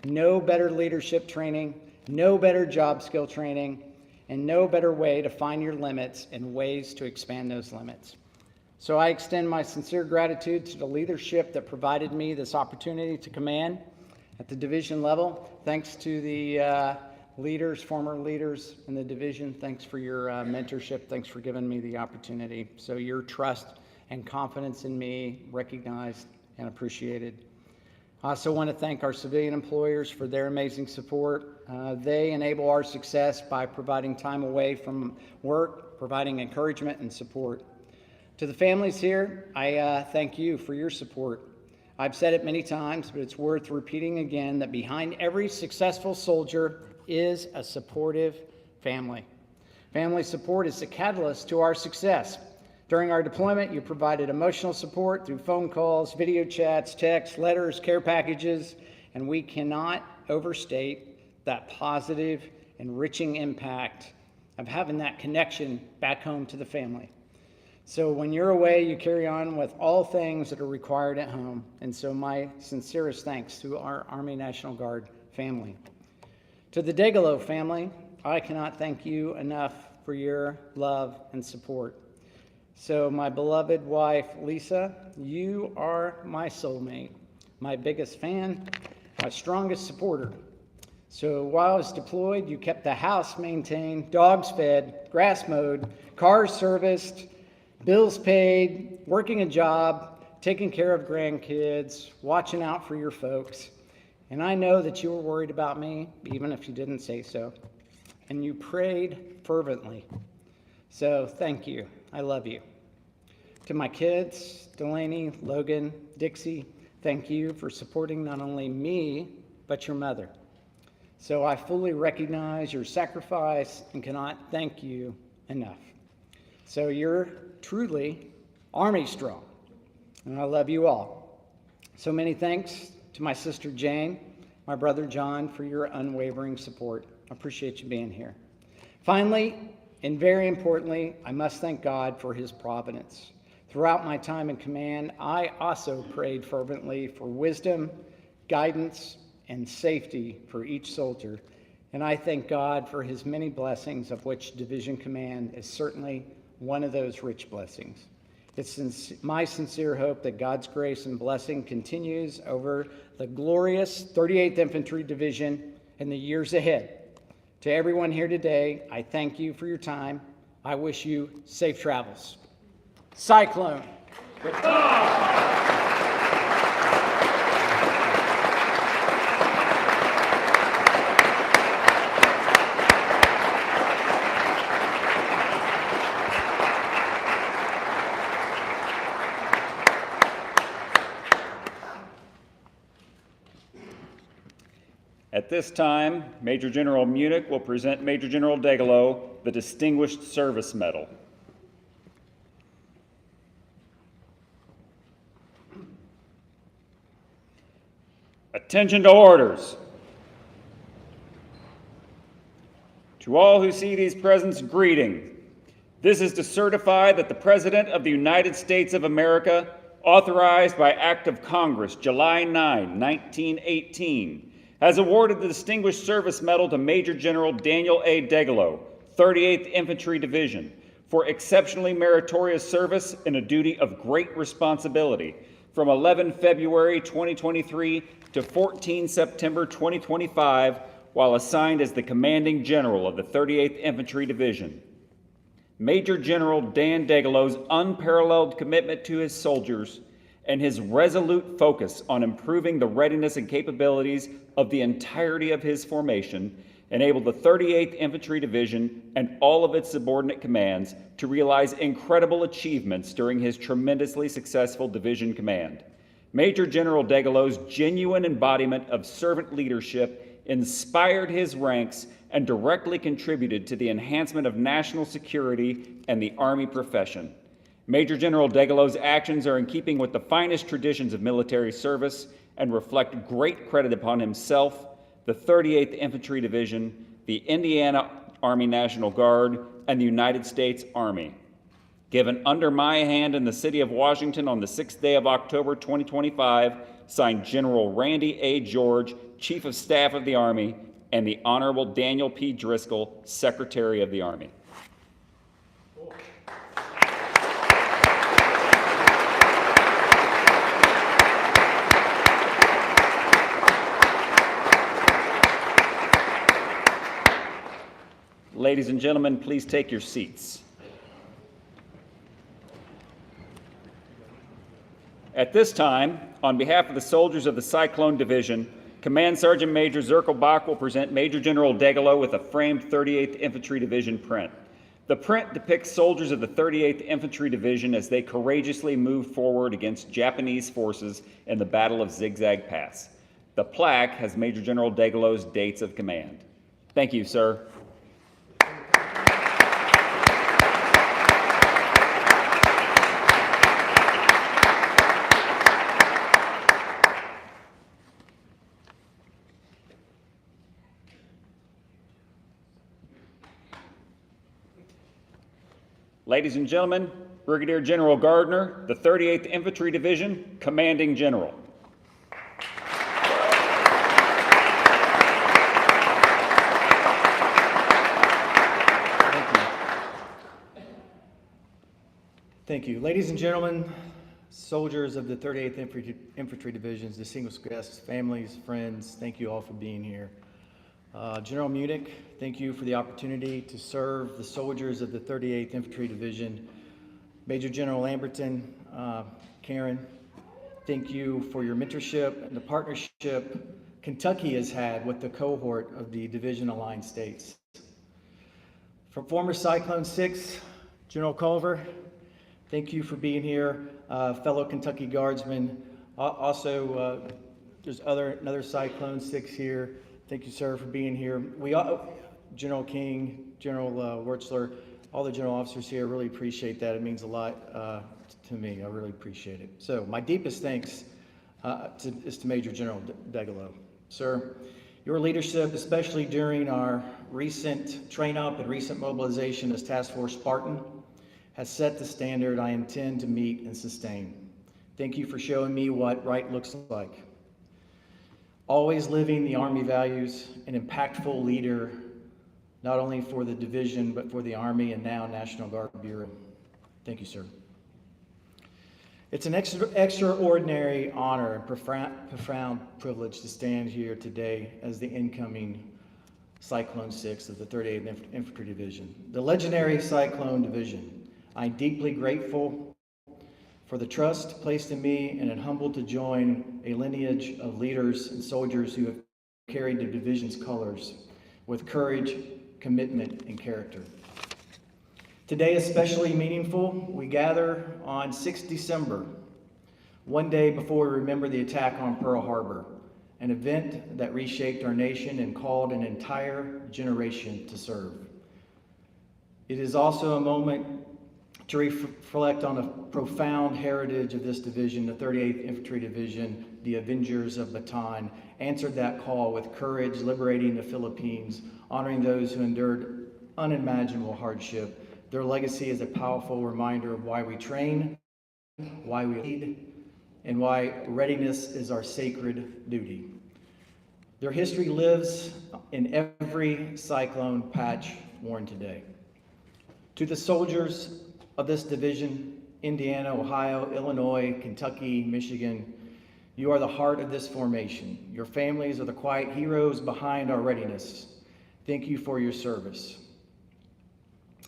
No better leadership training, no better job skill training, and no better way to find your limits and ways to expand those limits. So I extend my sincere gratitude to the leadership that provided me this opportunity to command at the division level. Thanks to the former leaders in the division. Thanks for your mentorship. Thanks for giving me the opportunity. So your trust and confidence in me recognized and appreciated. I also want to thank our civilian employers for their amazing support. They enable our success by providing time away from work, providing encouragement and support. To the families here, I thank you for your support. I've said it many times, but it's worth repeating again that behind every successful soldier is a supportive family. Family support is the catalyst to our success. During our deployment, you provided emotional support through phone calls, video chats, texts, letters, care packages, and we cannot overstate that positive, enriching impact of having that connection back home to the family. So when you're away, you carry on with all things that are required at home. And so my sincerest thanks to our Army National Guard family. To the Degelo family, I cannot thank you enough for your love and support. So, my beloved wife, Lisa, you are my soulmate, my biggest fan, my strongest supporter. So, while I was deployed, you kept the house maintained, dogs fed, grass mowed, cars serviced, bills paid, working a job, taking care of grandkids, watching out for your folks. And I know that you were worried about me, even if you didn't say so. And you prayed fervently. So thank you. I love you. To my kids, Delaney, Logan, Dixie, thank you for supporting not only me, but your mother. So I fully recognize your sacrifice and cannot thank you enough. So you're truly Army strong, and I love you all. So many thanks to my sister Jane, my brother John, for your unwavering support. I appreciate you being here. Finally, and very importantly, I must thank God for his providence. Throughout my time in command, I also prayed fervently for wisdom, guidance, and safety for each soldier. And I thank God for his many blessings, of which Division Command is certainly one of those rich blessings. It's my sincere hope that God's grace and blessing continues over the glorious 38th Infantry Division in the years ahead. To everyone here today, I thank you for your time. I wish you safe travels. Cyclone. At this time, Major General Munich will present Major General Degelow the Distinguished Service Medal. Attention to orders. To all who see these presents, greeting. This is to certify that the President of the United States of America, authorized by Act of Congress, July 9, 1918, has awarded the Distinguished Service Medal to Major General Daniel A. Degelow, 38th Infantry Division, for exceptionally meritorious service in a duty of great responsibility from 11 February 2023 to 14 September 2025, while assigned as the Commanding General of the 38th Infantry Division. Major General Dan Degelow's unparalleled commitment to his soldiers and his resolute focus on improving the readiness and capabilities of the entirety of his formation enabled the 38th Infantry Division and all of its subordinate commands to realize incredible achievements during his tremendously successful division command. Major General Degelow's genuine embodiment of servant leadership inspired his ranks and directly contributed to the enhancement of national security and the Army profession. Major General Degelow's actions are in keeping with the finest traditions of military service and reflect great credit upon himself, the 38th Infantry Division, the Indiana Army National Guard, and the United States Army. Given under my hand in the city of Washington on the 6th day of October 2025, signed General Randy A. George, Chief of Staff of the Army, and the Honorable Daniel P. Driscoll, Secretary of the Army. Ladies and gentlemen, please take your seats. At this time, on behalf of the soldiers of the Cyclone Division, Command Sergeant Major Zirkel Bach will present Major General Degelow with a framed 38th Infantry Division print. The print depicts soldiers of the 38th Infantry Division as they courageously move forward against Japanese forces in the Battle of Zigzag Pass. The plaque has Major General Degelow's dates of command. Thank you, sir. Ladies and gentlemen, Brigadier General Gardner, the 38th Infantry Division, Commanding General. Thank you. Ladies and gentlemen, soldiers of the 38th Infantry Division's distinguished guests, families, friends, thank you all for being here. General Munich, thank you for the opportunity to serve the soldiers of the 38th Infantry Division. Major General Lamberton, Karen, thank you for your mentorship and the partnership Kentucky has had with the cohort of the Division Aligned States. From former Cyclone 6, General Culver, thank you for being here. Fellow Kentucky Guardsmen, also there's another Cyclone 6 here. Thank you, sir, for being here. General King, General Wertzler, all the general officers here, really appreciate that. It means a lot to me. I really appreciate it. So my deepest thanks is to Major General Degelow. Sir, your leadership, especially during our recent train-up and recent mobilization as Task Force Spartan, has set the standard I intend to meet and sustain. Thank you for showing me what right looks like. Always living the Army values, an impactful leader, not only for the division, but for the Army and now National Guard Bureau. Thank you, sir. It's an extraordinary honor and profound privilege to stand here today as the incoming Cyclone 6 of the 38th Infantry Division, the legendary Cyclone Division. I'm deeply grateful for the trust placed in me and am humbled to join a lineage of leaders and soldiers who have carried the division's colors with courage, commitment, and character. Today is especially meaningful. We gather on 6 December, one day before we remember the attack on Pearl Harbor, an event that reshaped our nation and called an entire generation to serve. It is also a moment to reflect on the profound heritage of this division. The 38th Infantry Division, the Avengers of Bataan, answered that call with courage, liberating the Philippines, honoring those who endured unimaginable hardship. Their legacy is a powerful reminder of why we train, why we lead, and why readiness is our sacred duty. Their history lives in every cyclone patch worn today. To the soldiers of this division, Indiana, Ohio, Illinois, Kentucky, Michigan, you are the heart of this formation. Your families are the quiet heroes behind our readiness. Thank you for your service.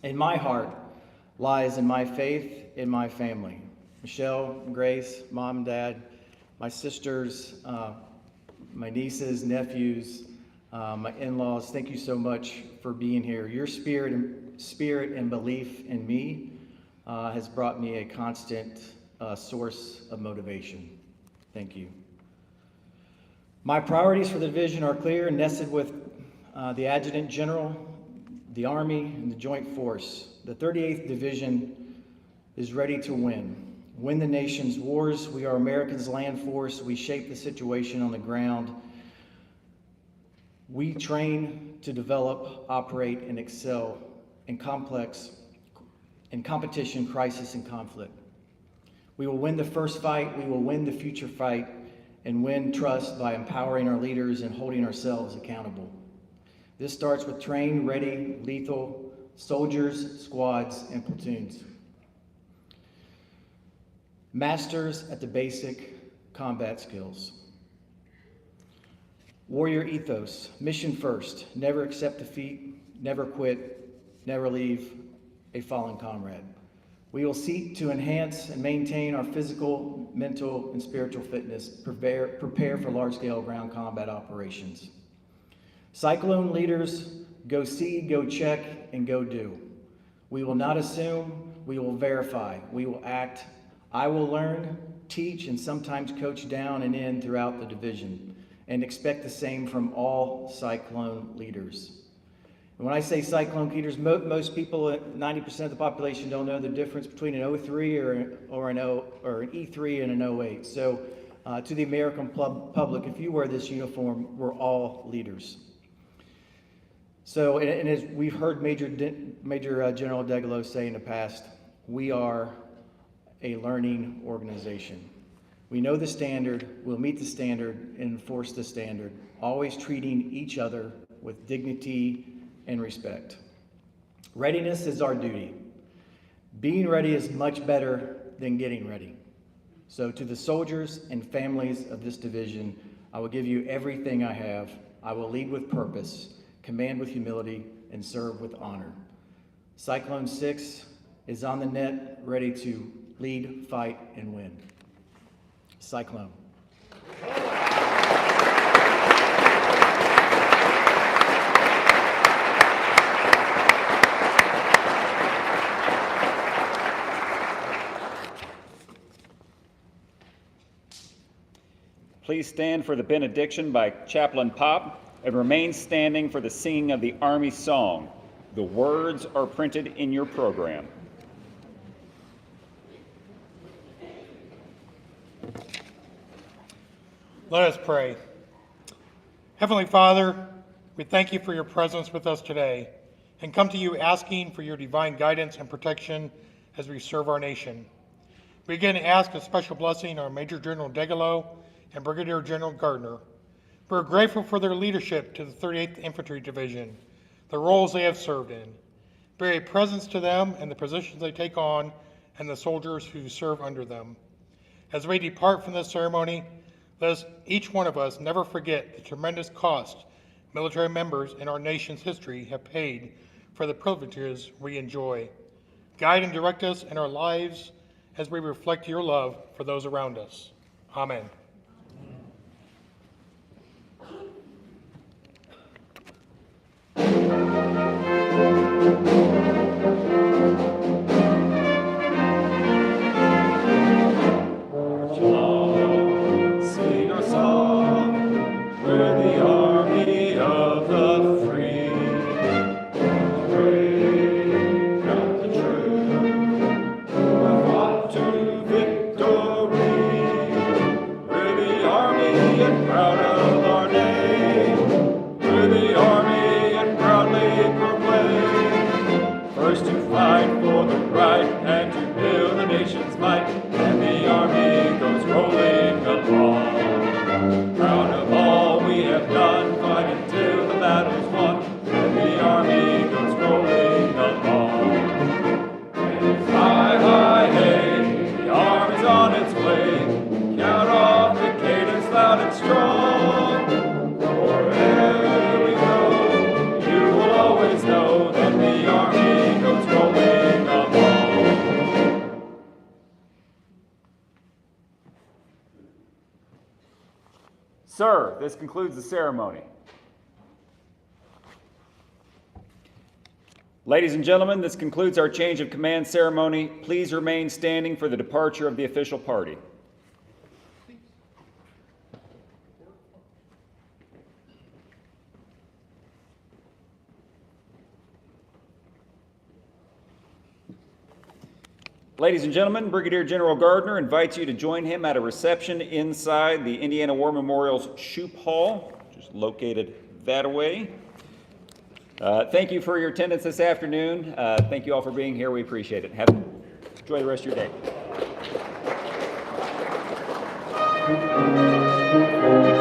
In my heart lies in my faith in my family. Michelle, Grace, Mom, Dad, my sisters, my nieces, nephews, my in-laws, thank you so much for being here. Your spirit and belief in me has brought me a constant source of motivation. Thank you. My priorities for the division are clear and nested with the Adjutant General, the Army, and the Joint Force. The 38th Division is ready to win the nation's wars. We are America's land force. We shape the situation on the ground. We train to develop, operate, and excel in competition, crisis, and conflict. We will win the first fight. We will win the future fight and win trust by empowering our leaders and holding ourselves accountable. This starts with trained, ready, lethal soldiers, squads, and platoons. Masters at the basic combat skills. Warrior ethos, mission first, never accept defeat, never quit, never leave a fallen comrade. We will seek to enhance and maintain our physical, mental, and spiritual fitness, prepare for large-scale ground combat operations. Cyclone leaders, go see, go check, and go do. We will not assume, we will verify, we will act. I will learn, teach, and sometimes coach down and in throughout the division, and expect the same from all Cyclone leaders. And when I say Cyclone leaders, most people, 90% of the population, don't know the difference between an 03 or an E3 and an 08. So to the American public, if you wear this uniform, we're all leaders. So, and as we've heard Major General Degelow say in the past, we are a learning organization. We know the standard, we'll meet the standard, and enforce the standard, always treating each other with dignity and respect. Readiness is our duty. Being ready is much better than getting ready. So to the soldiers and families of this division, I will give you everything I have. I will lead with purpose, command with humility, and serve with honor. Cyclone 6 is on the net, ready to lead, fight, and win. Cyclone. Please stand for the benediction by Chaplain Pop and remain standing for the singing of the Army song. The words are printed in your program. Let us pray. Heavenly Father, we thank you for your presence with us today and come to you asking for your divine guidance and protection as we serve our nation. We again ask a special blessing on Major General Degelow and Brigadier General Gardner. We're grateful for their leadership to the 38th Infantry Division, the roles they have served in. Bear a presence to them and the positions they take on and the soldiers who serve under them. As we depart from this ceremony, let us, each one of us, never forget the tremendous cost military members in our nation's history have paid for the privileges we enjoy. Guide and direct us in our lives as we reflect your love for those around us. Amen. Sing our song, we're the army of the free. Brave and the true, who fought to victory. We're the army and proud of our name. We're the army and proudly proclaim. First to fight for the right and to build the nation's might. And the army goes rolling along. Proud of all we have done, fighting till the battle's won. And the army goes rolling along. Hi, hi, hey, the army's on its way. Count off the cadence loud and strong. Wherever we go, you will always know that the army goes rolling along. Sir, this concludes the ceremony. Ladies and gentlemen, this concludes our change of command ceremony. Please remain standing for the departure of the official party. Ladies and gentlemen, Brigadier General Gardner invites you to join him at a reception inside the Indiana War Memorial's Shoup Hall, which is located that way. Thank you for your attendance this afternoon. Thank you all for being here. We appreciate it. Enjoy the rest of your day.